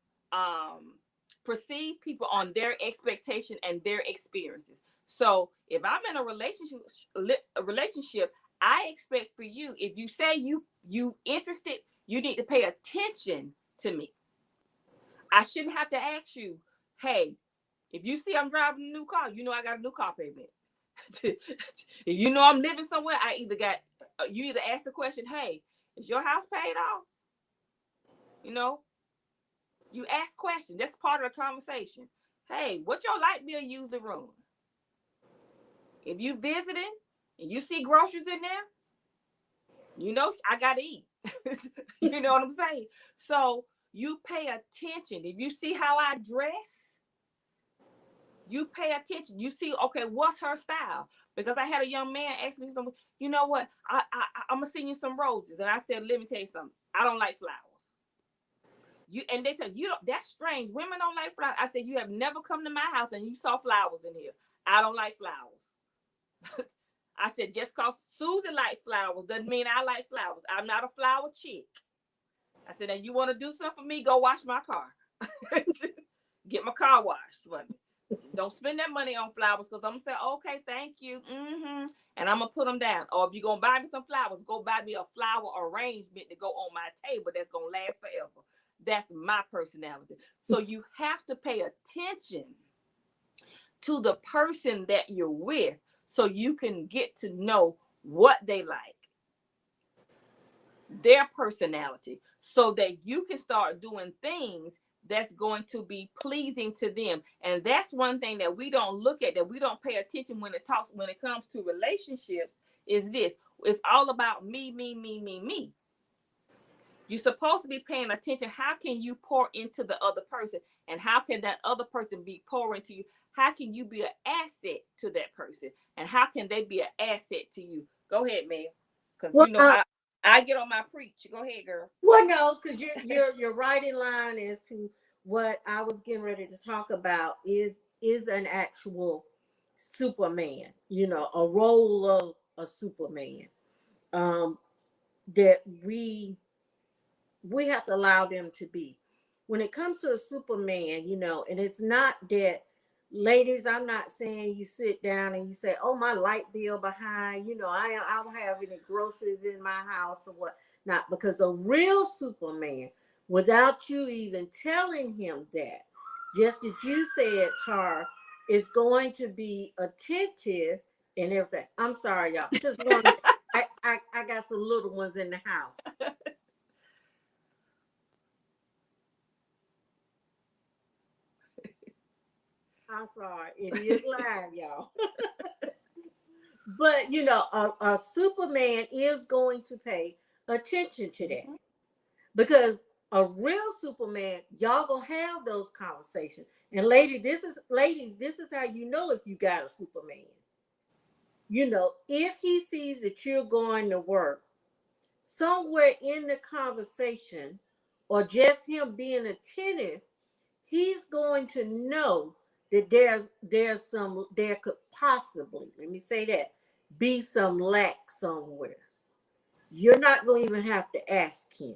perceive people on their expectation and their experiences. So if I'm in a relationship, I expect for you, if you say you interested, you need to pay attention to me. I shouldn't have to ask you, hey, if you see I'm driving a new car, you know I got a new car payment. If you know I'm living somewhere, you either ask the question, hey, is your house paid off? You know, you ask questions. That's part of the conversation. Hey, what your light bill usually run? If you visiting and you see groceries in there, you know I gotta eat. You know what I'm saying? So you pay attention. If you see how I dress, you pay attention. You see, okay, what's her style? Because I had a young man ask me something. You know what? I'm gonna send you some roses, and I said, let me tell you something. I don't like flowers. And they said, that's strange. Women don't like flowers. I said, you have never come to my house and you saw flowers in here. I don't like flowers. I said, just because Susie likes flowers doesn't mean I like flowers. I'm not a flower chick. I said, and you want to do something for me? Go wash my car. Get my car washed for me. don't spend that money on flowers, because I'm gonna say, okay, thank you, and I'm gonna put them down. Or if you're gonna buy me some flowers, go buy me a flower arrangement to go on my table that's gonna last forever. That's my personality. So you have to pay attention to the person that you're with, so you can get to know what they like, their personality, so that you can start doing things that's going to be pleasing to them. And that's one thing that we don't look at, that we don't pay attention when it comes to relationships, is this. It's all about me, me, me, me, me. You're supposed to be paying attention. How can you pour into the other person? And how can that other person be pouring to you? How can you be an asset to that person? And how can they be an asset to you? Go ahead, Mel. Because I get on my preach. Go ahead, girl. Well, no, because you're right in line as to what I was getting ready to talk about is an actual Superman, a role of a Superman, that we have to allow them to be. When it comes to a Superman, and it's not that, ladies, I'm not saying you sit down and you say, oh, my light bill behind, I don't have any groceries in my house or what not, because a real Superman, without you even telling him that, just as you said, Tar, is going to be attentive and everything. I'm sorry, y'all. Just one. I got some little ones in the house. I'm sorry. It is live, y'all. But, a Superman is going to pay attention to that. Because a real Superman, y'all gonna have those conversations. And ladies, this is how you know if you got a Superman. If he sees that you're going to work, somewhere in the conversation, or just him being attentive, he's going to know that there could possibly, let me say that, be some lack somewhere. You're not going to even have to ask him.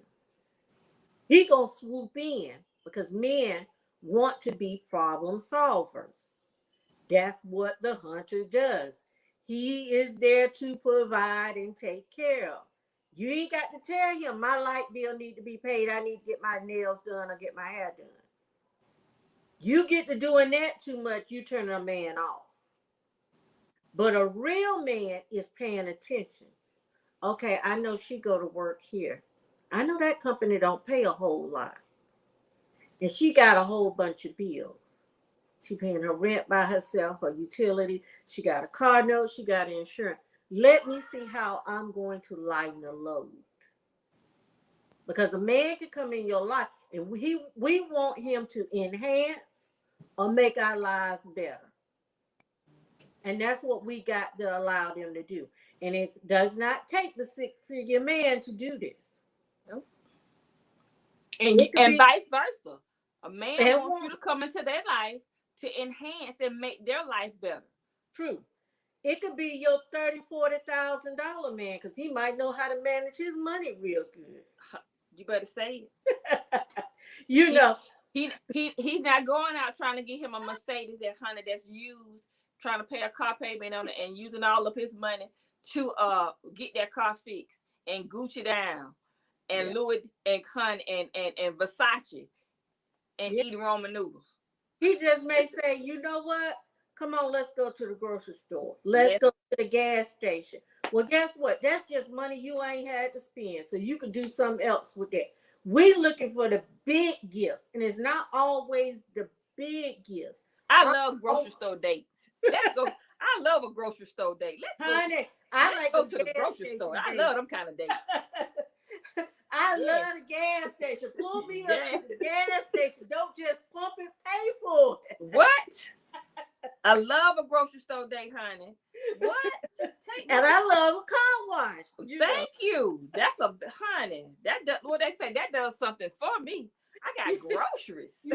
He gonna swoop in, because men want to be problem solvers. That's what the hunter does. He is there to provide and take care of. You ain't got to tell him my light bill need to be paid. I need to get my nails done or get my hair done. You get to doing that too much, you turn a man off. But a real man is paying attention. Okay, I know she go to work here. I know that company don't pay a whole lot. And she got a whole bunch of bills. She paying her rent by herself, her utility. She got a car note. She got insurance. Let me see how I'm going to lighten the load. Because a man can come in your life and we want him to enhance or make our lives better. And that's what we got to allow them to do. And it does not take the six-figure man to do this. Nope. And vice versa. A man wants you to come into their life to enhance and make their life better. True. It could be your $30,000-$40,000 man, because he might know how to manage his money real good. You better say it. He's not going out trying to get him a Mercedes that's used, trying to pay a car payment on it, and using all of his money to get that car fixed and Gucci down and Louis and Versace and eating ramen noodles. He just may say, you know what? Come on, let's go to the grocery store. Let's go to the gas station. Well, guess what? That's just money you ain't had to spend. So you can do something else with that. We're looking for the big gifts. And it's not always the big gifts. I love grocery store dates. Let's go. I love a grocery store date. Let's go to the grocery store. I love them kind of dates. I love the gas station. Pull me up to the gas station. Don't just pump and pay for it. What? I love a grocery store date, honey. What? And I love a car wash. Thank you. That's honey. What they say, that does something for me. I got groceries.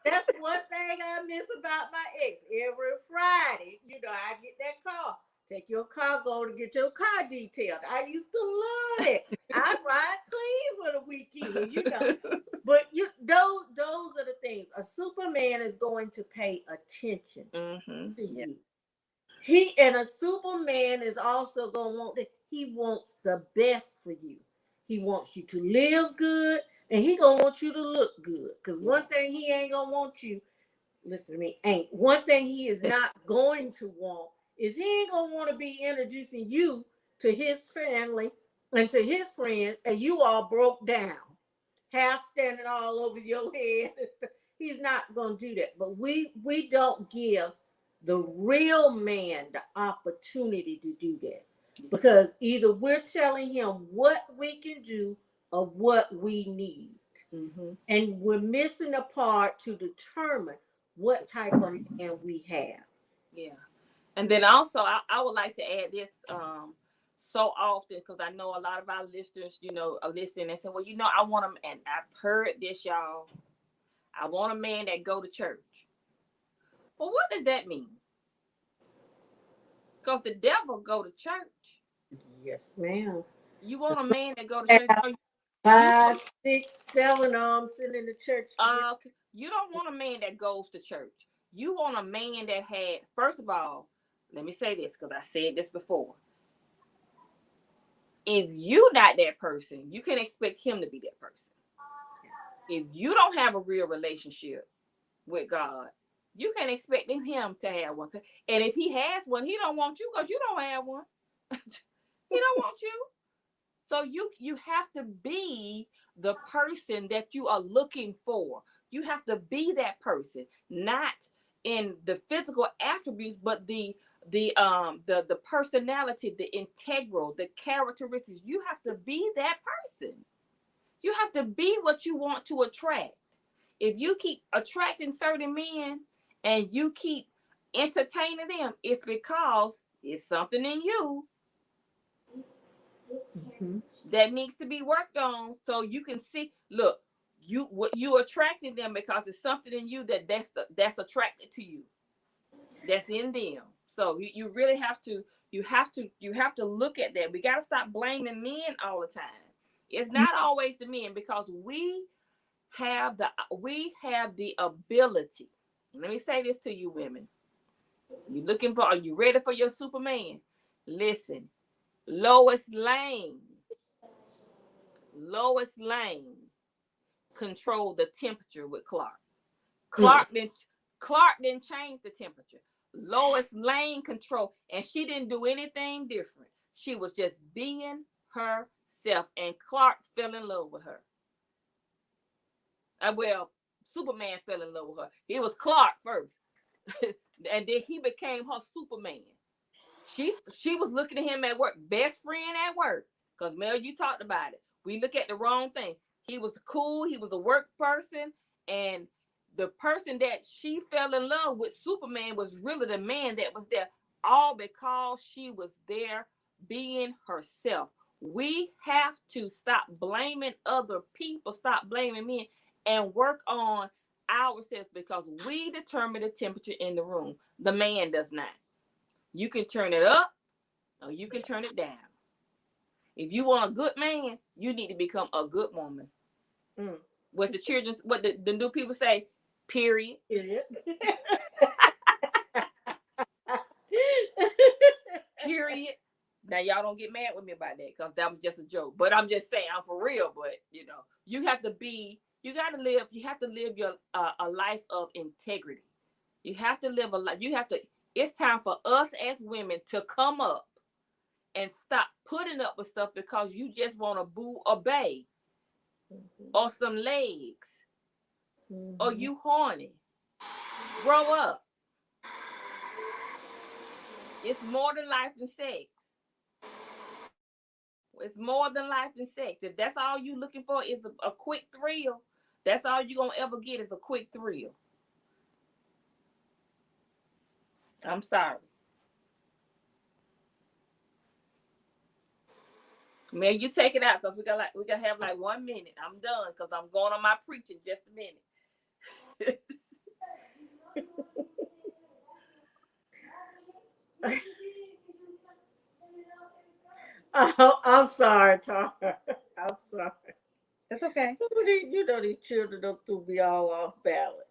That's one thing I miss about my ex. Every Friday, I get that call. Take your car, go to get your car detailed. I used to love it. I ride clean for the weekend, you know. But those are the things. A Superman is going to pay attention to you. A Superman is also gonna want that. He wants the best for you. He wants you to live good, and he gonna want you to look good. Because one thing he ain't gonna want you, listen to me, one thing he is not going to want is he ain't gonna want to be introducing you to his family and to his friends, and you all broke down, hair standing all over your head. He's not gonna do that. But we don't give the real man the opportunity to do that, because either we're telling him what we can do or what we need. And we're missing a part to determine what type of man we have. Yeah. And then also I would like to add this so often, because I know a lot of our listeners, you know, are listening and say, well, you know, I want them, and I've heard this, y'all. I want a man that go to church. Well, what does that mean? Because the devil go to church. Yes, ma'am. You want a man that go to church? 5, 6, 7 of them sitting in the church. You don't want a man that goes to church. You want a man that had, first of all, let me say this, because I said this before. If you're not that person, you can expect him to be that person. If you don't have a real relationship with God, you can expect him to have one. And if he has one, he don't want you because you don't have one. He don't want you. So you have to be the person that you are looking for. You have to be that person, not in the physical attributes, but the personality, the integral, the characteristics. You have to be that person. You have to be what you want to attract. If you keep attracting certain men and you keep entertaining them, it's because it's something in you that needs to be worked on. So you can see, look, you attracting them because it's something in you that's attracted to you, that's in them. So you really have to look at that. We got to stop blaming men all the time. It's not always the men, because we have the ability. Let me say this to you women. Are you ready for your Superman? Listen, Lois Lane controlled the temperature with Clark. Clark didn't change the temperature. Lois Lane controlled, and she didn't do anything different. She was just being herself, and Clark fell in love with her. Well, Superman fell in love with her. It was Clark first, and then he became her Superman. She was looking at him at work, best friend at work. Because Mel, you talked about it. We look at the wrong thing. He was cool. He was a work person, and the person that she fell in love with, Superman, was really the man that was there, all because she was there being herself. We have to stop blaming other people, stop blaming men, and work on ourselves, because we determine the temperature in the room. The man does not. You can turn it up or you can turn it down. If you want a good man, you need to become a good woman. What the new people say, period. Period. Now y'all don't get mad with me about that, because that was just a joke. But I'm just saying, I'm for real. But you have to live your a life of integrity. You have to live a life. It's time for us as women to come up and stop putting up with stuff because you just want a boo or bae or some legs or you horny. Grow up. It's more than life than sex. It's more than life than sex. If that's all you looking for is a quick thrill, that's all you're going to ever get is a quick thrill. I'm sorry. Man, you take it out, because we gotta have like 1 minute. I'm done, because I'm going on my preaching just a minute. Oh, I'm sorry, Tara. I'm sorry. It's okay. You know these children don't threw me all off balance.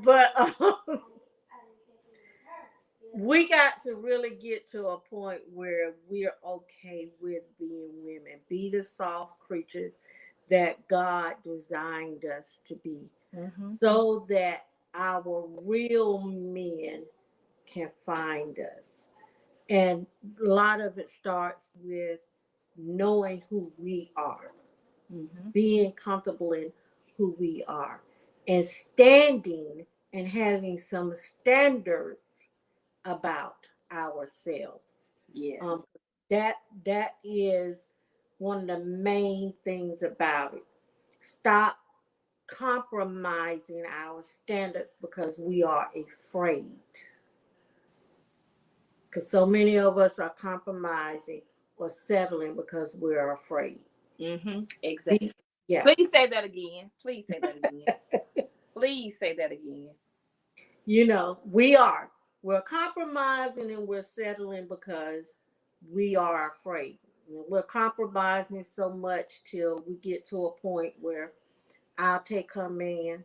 But we got to really get to a point where we're okay with being women, be the soft creatures that God designed us to be, so that our real men can find us. And a lot of it starts with knowing who we are, being comfortable in who we are, and standing and having some standards about ourselves. Yes. That that is one of the main things about it. Stop compromising our standards because we are afraid. Because so many of us are compromising or settling because we're afraid. Exactly. Yeah. Please say that again. Please say that again. Please say that again. You know, we're compromising and we're settling because we are afraid. We're compromising so much till we get to a point where I'll take her man,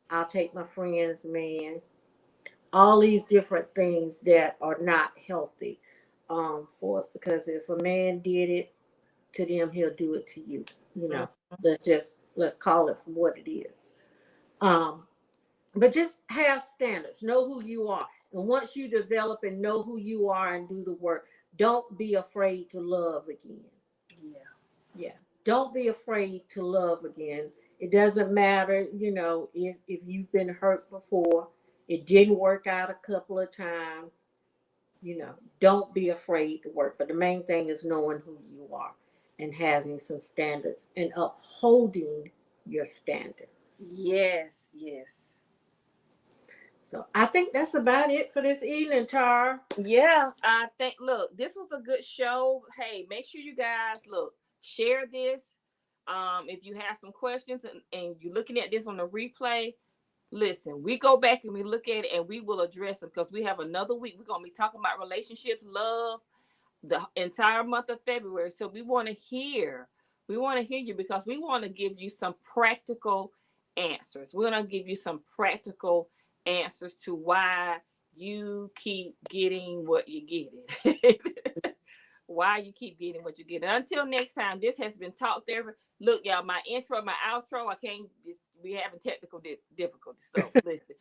I'll take my friend's man, all these different things that are not healthy for us. Because if a man did it to them, he'll do it to you. You know, let's call it for what it is. Um, but just have standards, know who you are. And once you develop and know who you are and do the work, don't be afraid to love again. Yeah. Don't be afraid to love again. It doesn't matter, if you've been hurt before, it didn't work out a couple of times, don't be afraid to work. But the main thing is knowing who you are and having some standards and upholding your standards. Yes, yes. So I think that's about it for this evening, Tara. Yeah, I think, look, this was a good show. Hey, make sure you guys, share this. If you have some questions and you're looking at this on the replay, listen, we go back and we look at it and we will address them because we have another week. We're going to be talking about relationships, love, the entire month of February. So we want to hear you because we want to give you some practical answers. We're going to give you some practical answers to why you keep getting what you're getting. Why you keep getting what you get. And until next time, this has been Talk Therapy. Look, y'all, my intro, my outro, we having technical difficulties. So listen,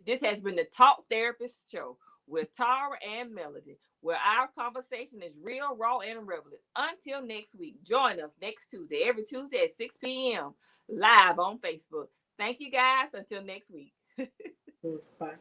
this has been the Talk Therapist Show with Tara and Melody, where our conversation is real, raw, and relevant. Until next week, join us next Tuesday, every Tuesday at 6 p.m. live on Facebook. Thank you guys. Until next week. Bye.